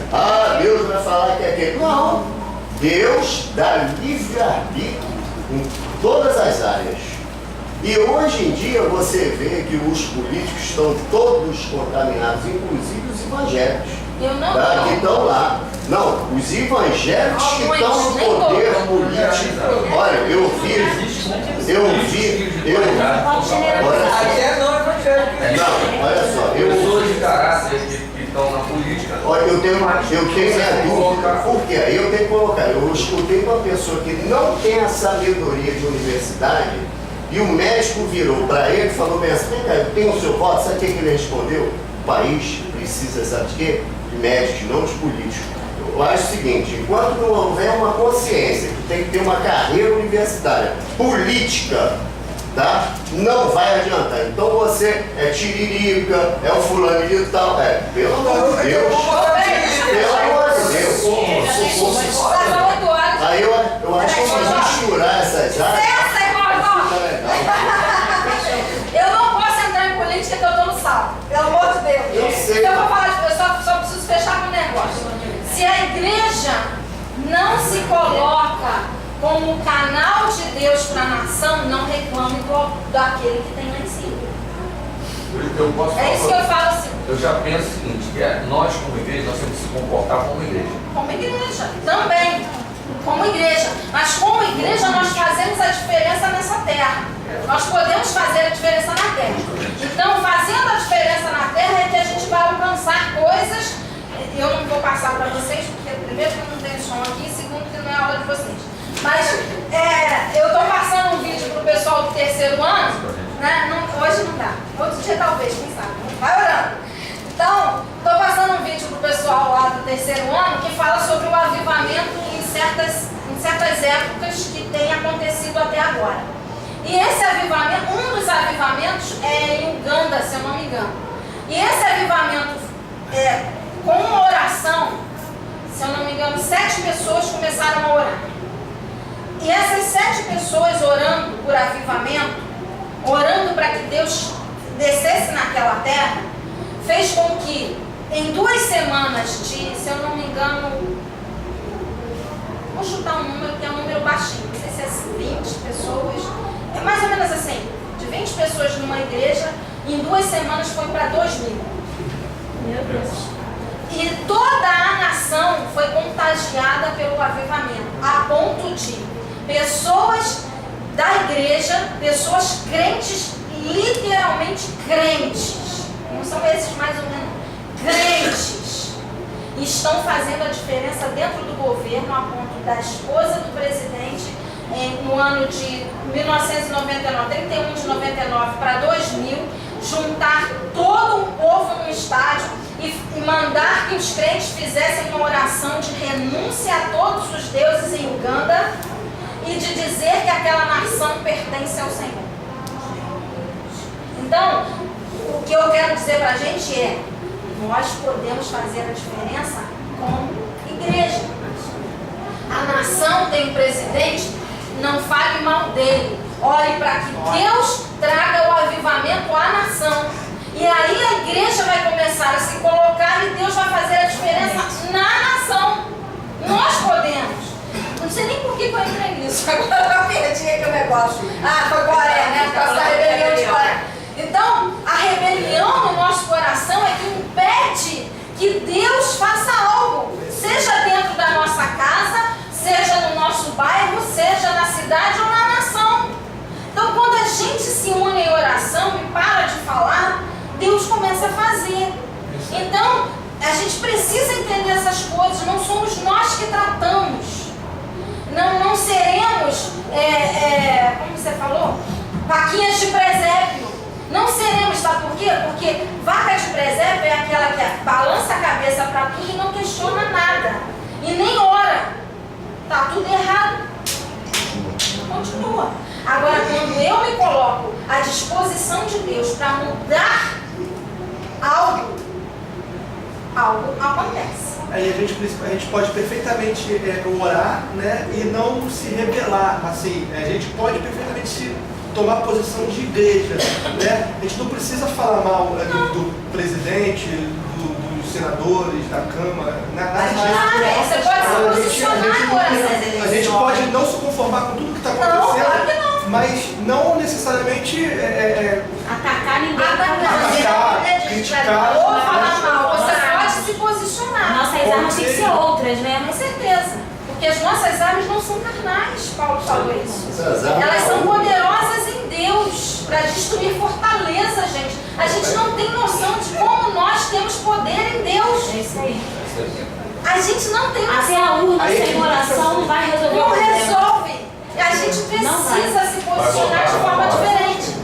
G: Deus vai falar que é aquele. Não, Deus dá livre-arbítrio em todas as áreas. E hoje em dia você vê que os políticos estão todos contaminados, inclusive os evangélicos.
A: Eu não.
G: Que estão lá. Não, os evangélicos que estão no poder político. Olha, eu vi.
B: Até não evangélico.
G: Não, olha só,
H: pessoas de caráter que estão na política.
G: Olha, eu tenho minha dúvida. Por quê? Aí eu tenho que colocar. Eu escutei uma pessoa que não tem a sabedoria de universidade e o médico virou para ele e falou bem assim, eu tenho o seu voto, sabe o que ele respondeu? O país precisa, sabe de quê? De médicos, não de políticos. Eu acho o seguinte, enquanto não houver uma consciência que tem que ter uma carreira universitária política, tá? Não vai adiantar. Então você é tiririca, é o fulaninho e tal. Pelo amor de Deus. Pelo amor de Deus. Aí eu acho que vamos misturar essas áreas.
A: Eu não posso entrar em política que eu estou no salvo. Pelo amor de Deus.
G: Eu sei.
A: Então eu vou falar, eu só preciso fechar com um negócio. Se a igreja não se coloca como canal de Deus para a nação, não reclame daquele que tem lá em cima.
H: Eu posso
A: É isso que eu falo assim.
H: Eu já penso o seguinte, que nós como igreja, nós temos que se comportar como igreja.
A: Como igreja, também. como igreja. Mas como igreja nós fazemos a diferença nessa terra. Nós podemos fazer a diferença na terra. Então, fazendo a diferença na terra é que a gente vai alcançar coisas. Eu não vou passar para vocês, porque primeiro que eu não tenho som aqui, segundo que não é aula de vocês. Mas eu estou passando um vídeo para o pessoal do terceiro ano, né? Hoje não dá. Outro dia talvez, quem sabe. Vai orando. Então, estou passando um vídeo para o pessoal lá do terceiro ano que fala sobre o avivamento em certas épocas que tem acontecido até agora. E esse avivamento, um dos avivamentos é em Uganda, se eu não me engano. E esse avivamento, com uma oração, se eu não me engano, 7 pessoas começaram a orar. E essas 7 pessoas orando por avivamento, orando para que Deus descesse naquela terra, fez com que em 2 semanas de, se eu não me engano, vou chutar um número que é um número baixinho, não sei se é 20 pessoas, é mais ou menos assim, de 20 pessoas numa igreja, em 2 semanas foi para 2.000.
C: Meu Deus.
A: E toda a nação foi contagiada pelo avivamento, a ponto de pessoas da igreja, pessoas crentes, literalmente crentes, não são esses mais ou menos, crentes, estão fazendo a diferença dentro do governo, a ponto da esposa do presidente, no ano de 1999, 31 de 99 para 2000, juntar todo um povo num estádio e mandar que os crentes fizessem uma oração de renúncia a todos os deuses em Uganda e de dizer que aquela nação pertence ao Senhor. Então, o que eu quero dizer para a gente é: nós podemos fazer a diferença como igreja. A nação tem um presidente, não fale mal dele. Ore para que Deus traga o avivamento à nação. E aí a igreja vai começar a se colocar e Deus vai fazer a diferença na nação. Nós podemos. Não sei nem por que eu entrei nisso. Agora eu perdi aqui o negócio. Foi Coreia, né? Por causa da rebelião de Coreia. Então, a rebelião no nosso coração é que impede que Deus faça algo. Seja dentro da nossa casa, seja no nosso bairro, seja na cidade ou na nação. Então, quando a gente se une em oração e para de falar, Deus começa a fazer. Então, a gente precisa entender essas coisas. Não somos nós que tratamos. Não seremos, como você falou, vaquinhas de presépio. Não seremos, sabe por quê? Porque vaca de presépio é aquela que balança a cabeça para tudo e não questiona nada. E nem ora. Tá tudo errado. Continua. Agora, quando eu me coloco à disposição de Deus para mudar algo acontece.
I: Aí a gente pode perfeitamente orar, né, e não se rebelar. Assim, a gente pode perfeitamente tomar posição de igreja, né? A gente não precisa falar mal do presidente, dos senadores, da Câmara, nada disso.
A: Você pode se posicionar agora.
I: A gente pode não se conformar com tudo que está acontecendo,
A: não, claro que não.
I: Mas não necessariamente
C: atacar ninguém.
I: Criticar.
A: Ou falar mal. Você pode se posicionar.
C: Nossas armas têm que ser outras, né?
A: Com certeza. Porque as nossas armas não são carnais, Paulo falou isso. Elas são poderosas em Deus para destruir fortaleza, gente. A gente não tem noção de como nós temos poder em Deus.
C: É isso aí.
A: A gente não tem noção.
C: Até a urna sem oração não vai resolver o
A: Não
C: problema.
A: resolve. A gente precisa se posicionar de forma diferente.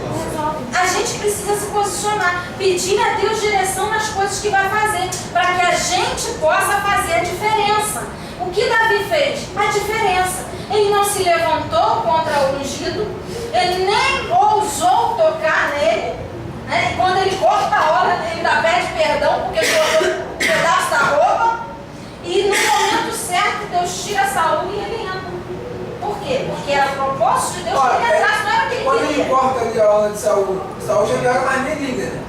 A: A gente precisa se posicionar, pedir a Deus direção nas coisas que vai fazer, para que a gente possa fazer a diferença. O que Davi fez? A diferença. Ele não se levantou contra o ungido, ele nem ousou tocar nele, né? E quando ele corta a hora, ele ainda pede perdão porque cortou um pedaço da roupa, e no momento certo Deus tira Saul e ele entra. Por quê? Porque era o propósito de Deus que ele entrasse, não era o que ele
B: Quando
A: queria.
B: ele corta ali a hora de Saul já não era mais nem líder, né?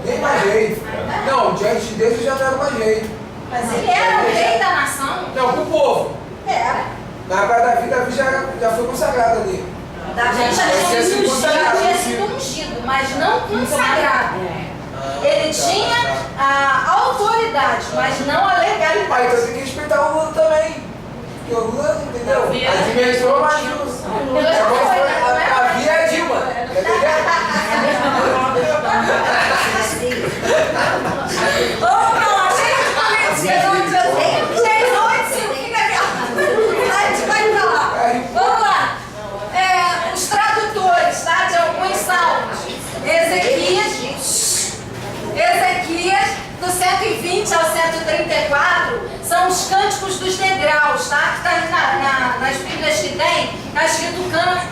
B: Nem mais rei. Não, diante de Deus ele já não era mais rei.
A: Mas ele era o rei da nação.
B: Não, pro povo.
A: Era.
B: Na casa Davi já foi consagrado ali.
A: Davi já tinha sido ungido, mas não consagrado. Ele tinha a autoridade, mas não a
B: Ah,
A: legalidade.
B: então tem que respeitar o Lula também. Porque o Lula, entendeu?
E: Havia-
B: Administrou mais justo. Havia a Dilma.
A: Vamos lá, gente de política, não adianta. Gente, 8, 5, fica aqui. A gente vai falar. Vamos lá. Os tradutores, tá? De alguns salmos. Ezequias, do 120 ao 134, são os cânticos dos degraus, tá? Que tá nas Bíblias que tem, está escrito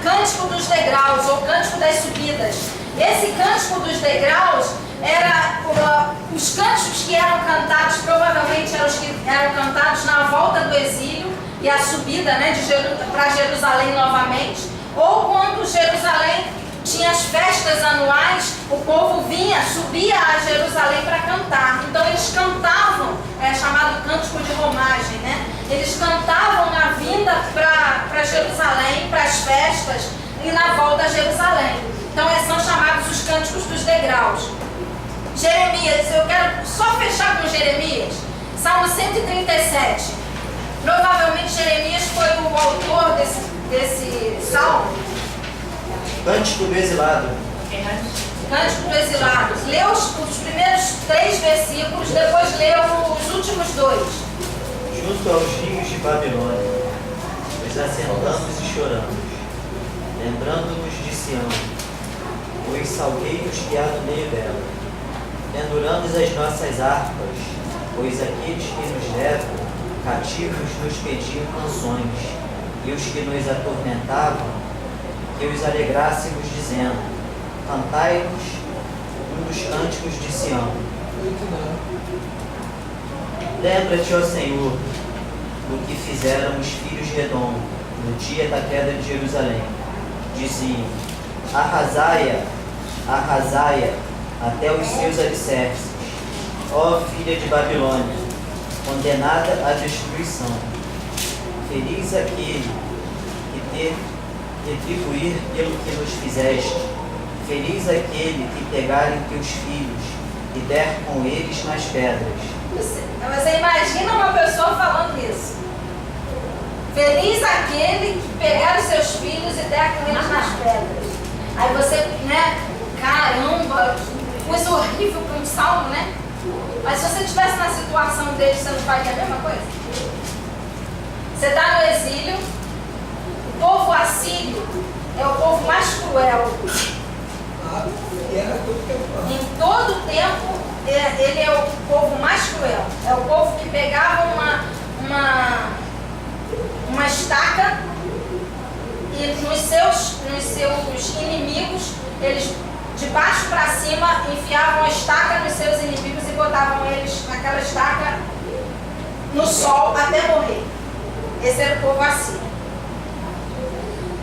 A: Cântico dos Degraus, ou Cântico das Subidas. Esse Cântico dos Degraus era os cânticos que eram cantados, provavelmente eram os que eram cantados na volta do exílio e a subida, né, para Jerusalém novamente, ou quando Jerusalém tinha as festas anuais, o povo subia a Jerusalém para cantar. Então eles cantavam, chamado cântico de romagem, né? Eles cantavam na vinda para Jerusalém, para as festas e na volta a Jerusalém. Então são chamados os cânticos dos degraus. Jeremias, eu quero só fechar com Jeremias. Salmo 137. Provavelmente Jeremias foi o autor desse salmo.
D: Cântico do exilado.
A: Cântico do exilado. Leu os primeiros 3 versículos, depois leu os últimos 2.
D: Junto aos rios de Babilônia, nos assentamos e choramos, lembrando-nos de Sião, os salgueiros que há no meio dela. Penduramos as nossas harpas, pois aqueles que nos levam cativos nos pediam canções, e os que nos atormentavam, que os alegrássemos, dizendo: cantai-nos um dos cânticos de Sião. Lembra-te, ó Senhor, do que fizeram os filhos de Edom no dia da queda de Jerusalém. Diziam: arrasai-a, arrasai-a até os seus alicerces, ó filha de Babilônia, condenada à destruição. Feliz aquele que te retribuir pelo que nos fizeste. Feliz aquele que pegar em teus filhos e der com eles nas pedras.
A: Você imagina uma pessoa falando isso. Feliz aquele que pegar os seus filhos e der com eles nas pedras. Aí você, né? Caramba, que coisa horrível para um salmo, né? Mas se você estivesse na situação deles, você não faria a mesma coisa? Você está no exílio. O povo assírio é o povo mais cruel. Em todo tempo, ele é o povo mais cruel. É o povo que pegava uma estaca e nos seus inimigos, eles de baixo para cima enfiavam a estaca nos seus inimigos e botavam eles naquela estaca no sol até morrer. Esse era o povo assírio.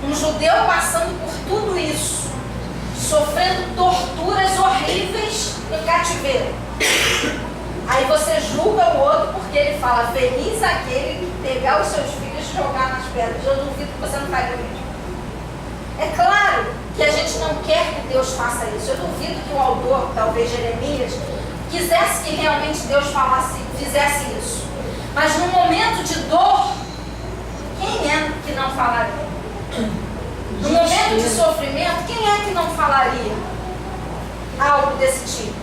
A: Um judeu passando por tudo isso, sofrendo torturas horríveis no cativeiro. Aí você julga o outro porque ele fala: feliz aquele que pegar os seus filhos e jogar nas pedras. Eu duvido que você não faria o mesmo. É claro que a gente não quer que Deus faça isso. Eu duvido que o autor, talvez Jeremias, quisesse que realmente Deus fizesse isso. Mas no momento de dor, quem é que não falaria? No momento de sofrimento, quem é que não falaria algo desse tipo?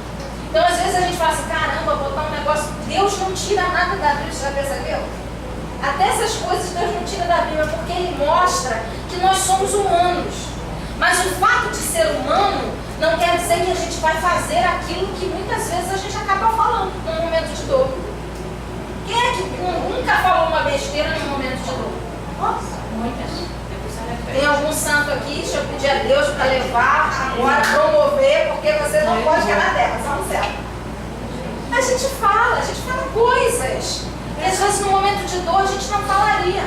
A: Então, às vezes a gente fala assim: caramba, botar um negócio. Deus não tira nada da Bíblia, você já percebeu? Até essas coisas Deus não tira da Bíblia, porque Ele mostra que nós somos humanos. Mas o fato de ser humano não quer dizer que a gente vai fazer aquilo que muitas vezes a gente acaba falando num momento de dor. Quem é que nunca falou uma besteira num momento de dor? Nossa, muitas. Tem algum santo aqui? Deixa eu pedir a Deus para levar, agora promover, porque você não pode ficar na terra, só no céu. A gente fala coisas que às vezes no momento de dor a gente não falaria.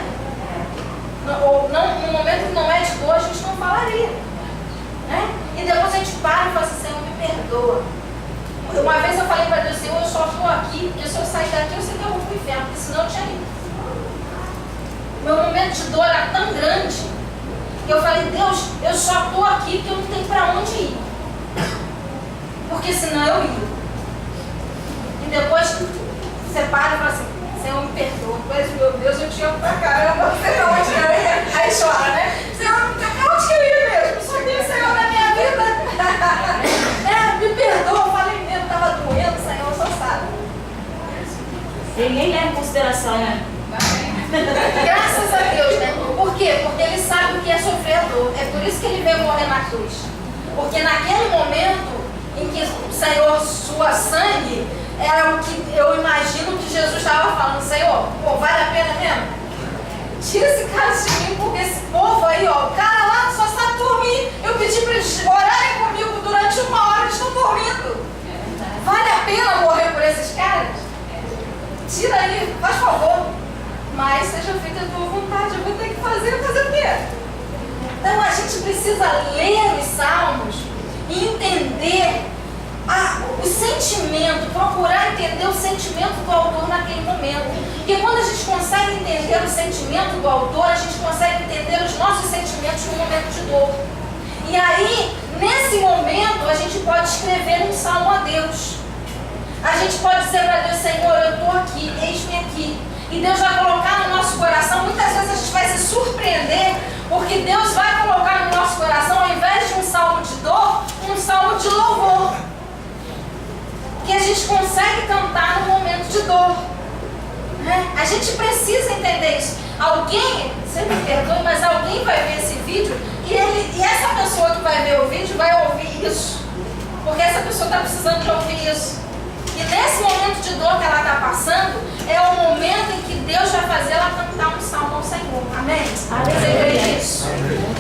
A: Ou não, no momento que não é de dor a gente não falaria. Né? E depois a gente para e fala assim: Senhor, me perdoa. Uma vez eu falei para Deus: Senhor, eu só estou aqui, porque se eu sair daqui eu sei que eu vou para o inferno, porque senão eu tinha ido. Meu momento de dor era tão grande. Eu falei: Deus, eu só estou aqui porque eu não tenho para onde ir. Porque senão eu ia. E depois você para e fala assim: Senhor, me perdoa. Mas, meu Deus, eu te amo pra caramba. Você não onde que eu ia? Aí chora, né? Senhor, onde que eu ia mesmo? Só tem o Senhor na minha vida. Me perdoa, eu falei mesmo, tava doendo, Senhor, só sabe.
C: Ele nem leva em consideração, né?
A: Graças a Deus, né? Por quê? Porque ele sabe o que é sofrer dor. É por isso que ele veio morrer na cruz. Porque naquele momento em que o Senhor sua sangue, era o que eu imagino que Jesus estava falando: Senhor, pô, vale a pena mesmo? Tira esse cara de mim, porque esse povo aí, ó, o cara lá só sabe dormir. Eu pedi para eles orarem comigo durante 1 hora, eles estão dormindo. Vale a pena morrer por esses caras? Tira aí, faz favor. Mas seja feita a tua vontade, eu vou ter que fazer o quê? Então a gente precisa ler os salmos e entender o sentimento, procurar entender o sentimento do autor naquele momento. Porque quando a gente consegue entender o sentimento do autor, a gente consegue entender os nossos sentimentos no momento de dor. E aí, nesse momento, a gente pode escrever um salmo a Deus. A gente pode dizer para Deus: Senhor, eu estou aqui, eis-me aqui. E Deus vai colocar no nosso coração. Muitas vezes a gente vai se surpreender, porque Deus vai colocar no nosso coração, ao invés de um salmo de dor, um salmo de louvor. Que a gente consegue cantar no momento de dor. A gente precisa entender isso. Alguém, você me perdoe, mas alguém vai ver esse vídeo e essa pessoa que vai ver o vídeo vai ouvir isso. Porque essa pessoa está precisando de ouvir isso. E nesse momento de dor que ela está passando, é o momento em que Deus vai fazer ela cantar um salmo ao Senhor. Amém? Você crê nisso?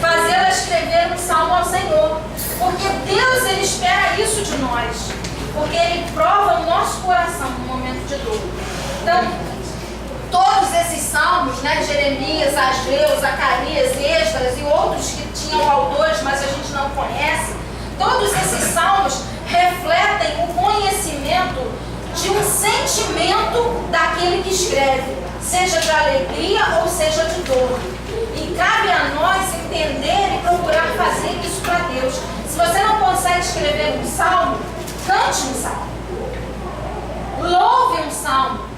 A: Fazer ela escrever um salmo ao Senhor. Porque Deus, Ele espera isso de nós. Porque Ele prova o nosso coração no momento de dor. Então, todos esses salmos, né, Jeremias, Ageu, Zacarias, Esdras e outros que tinham autores, mas a gente não conhece, todos esses salmos refletem o conhecimento de um sentimento daquele que escreve, seja de alegria ou seja de dor. E cabe a nós entender e procurar fazer isso para Deus. Se você não consegue escrever um salmo, cante um salmo. Louve um salmo.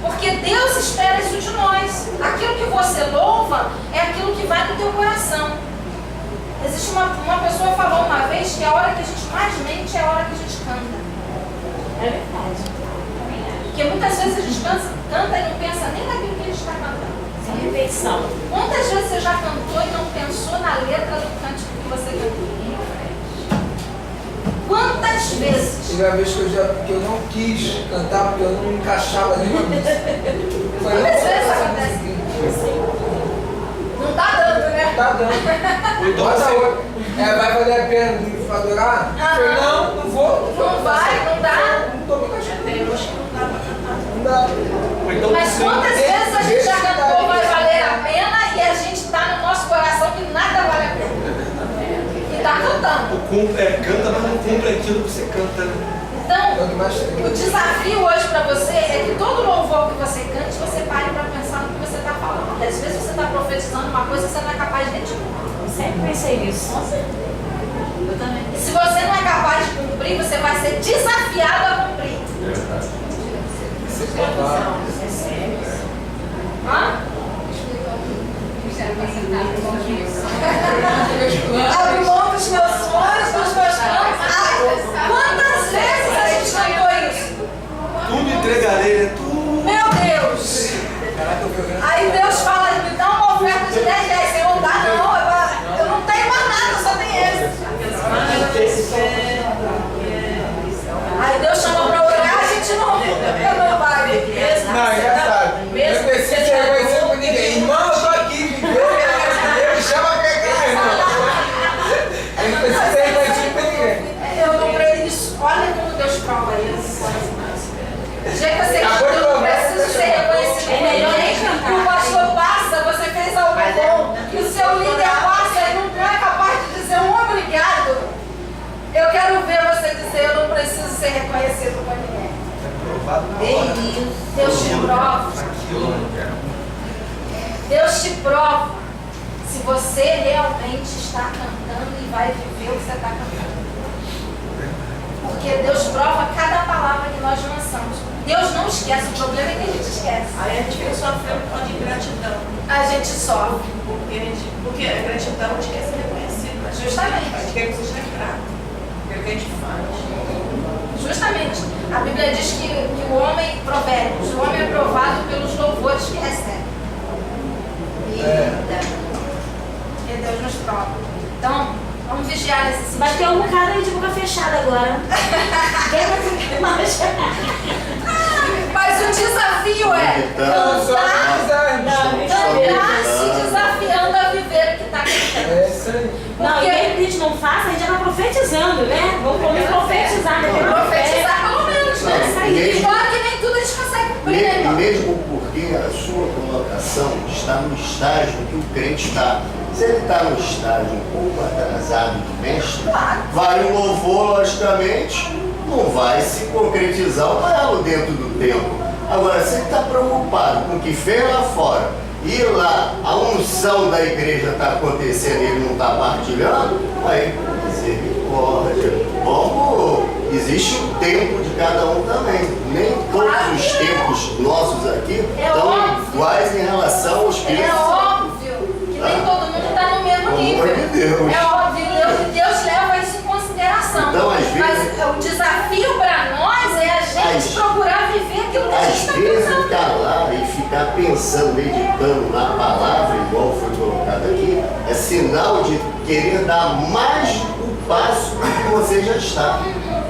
A: Porque Deus espera isso de nós. Aquilo que você louva é aquilo que vai no teu coração. Existe uma pessoa que falou uma vez que a hora que a gente mais mente é a hora que a gente canta.
C: É verdade.
A: Porque muitas vezes a gente canta e não pensa nem naquilo que a gente está cantando.
C: Sem repetição.
A: Quantas vezes você já cantou e não pensou na letra do cântico que você cantou? Quantas vezes?
B: Teve uma vez que eu não quis cantar porque eu não me encaixava nem na música.
A: Quantas vezes acontece? Não tá dando, né?
B: Não tá dando. Bota outra. Vai valer a pena me adorar? Eu falei, não vou.
A: Não vai, não dá.
B: Não tô me encaixando.
E: Tem uns que não dá pra cantar.
B: Não dá.
A: Mas quantas vezes a gente já cantou vai valer a pena e a gente tá no nosso coração que nada vale a pena. E tá cantando.
I: Canta, mas não cumpre aquilo que você canta, né?
A: Então, o desafio hoje para você é que todo louvor que você cante, você pare para pensar no que você está falando. Porque às vezes você está profetizando uma coisa que você não é capaz nem de cumprir.
C: Sempre pensei nisso.
A: Eu também. E se você não é capaz de cumprir, você vai ser desafiado a cumprir.
C: É sério.
A: Hã? Abro mão dos meus sonhos, dos meus planos. Quantas vezes a gente cantou isso?
I: Tudo entregarei, né? Tudo.
A: Meu Deus! Aí Deus fala, me dá uma oferta de 10 reais. Senhor, dá não, eu não tenho mais nada, só tem esse. Aí Deus chama pra orar, a gente não vai.
B: Não, é engraçado. Eu não preciso ser reconhecido por ninguém. Irmão, eu tô aqui, me chama pra cá, irmão. Eu não preciso ser reconhecido por ninguém.
A: Eu não preciso. Olha como Deus prova isso. Já que você não precisa ser reconhecido por ninguém, que o pastor passa, você fez algo bom, que o seu líder passa e não é capaz de dizer um obrigado. Eu quero ver você dizer, eu não preciso ser reconhecido por ninguém. Deus te prova. Deus te prova se você realmente está cantando e vai viver o que você está cantando. Porque Deus prova cada palavra que nós lançamos. Deus não esquece, o problema é que a gente esquece.
E: Aí a gente sofremos por causa de ingratidão.
A: A gente sofre.
E: Porque a gratidão a gente quer ser reconhecido.
A: Justamente.
E: A gente quer que você seja grato pelo que a gente faz.
A: Justamente. A Bíblia diz que o homem, provérbios, o homem é provado pelos louvores que recebe. E Deus nos prova. Então, vamos vigiar nesse sentido.
C: Vai ter um bocado aí de boca fechada agora. Quem vai ficar mais?
A: Mas o desafio é cantar se desafiando a viver o que está acontecendo.
B: É isso aí.
C: Não, e mesmo que a gente não faça, a gente já vai profetizando, né? Vamos profetizar, né?
A: Profetizar pelo menos, né?
G: Não, mesmo-
A: Embora que nem tudo a gente consegue cumprir, né, irmão?
G: Mesmo porque a sua colocação está no estágio que o crente está. Se ele está no estágio um pouco atrasado do mestre, vai um louvor, logicamente, não vai se concretizar o elo dentro do tempo. Agora, se ele está preocupado com o que fez lá fora, e lá a unção da igreja está acontecendo e ele não está partilhando, aí, misericórdia. Vamos, existe o tempo de cada um também. Nem todos os tempos nossos aqui estão iguais em relação ao Espírito
A: É
G: Santo.
A: óbvio que nem todo mundo está no mesmo
G: Pelo
A: nível.
G: amor de Deus.
A: É óbvio, Deus leva isso em consideração.
G: Então, às vezes-
A: Mas o desafio para nós é a gente procurar viver aquilo que a gente
G: Às
A: está
G: vezes
A: pensando.
G: ficar lá e ficar pensando, meditando na palavra, igual foi colocado aqui, é sinal de querer dar mais o passo que você já está.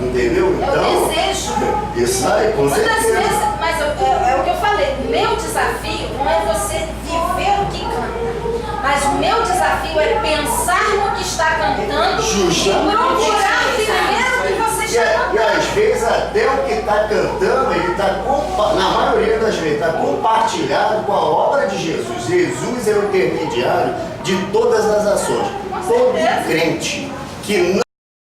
G: Entendeu?
A: É o desejo.
G: Isso aí, com
A: Muitas
G: certeza.
A: vezes, mas é o que eu falei, meu desafio não é você viver o que canta, mas o meu desafio é pensar no que está cantando
G: Justamente.
A: e procurar viver o que você
G: E,
A: está
G: e
A: cantando.
G: às vezes até o que está cantando, ele está, na maioria das vezes, está compartilhado com a obra de Jesus. Jesus é o intermediário de todas as ações. Todo crente que não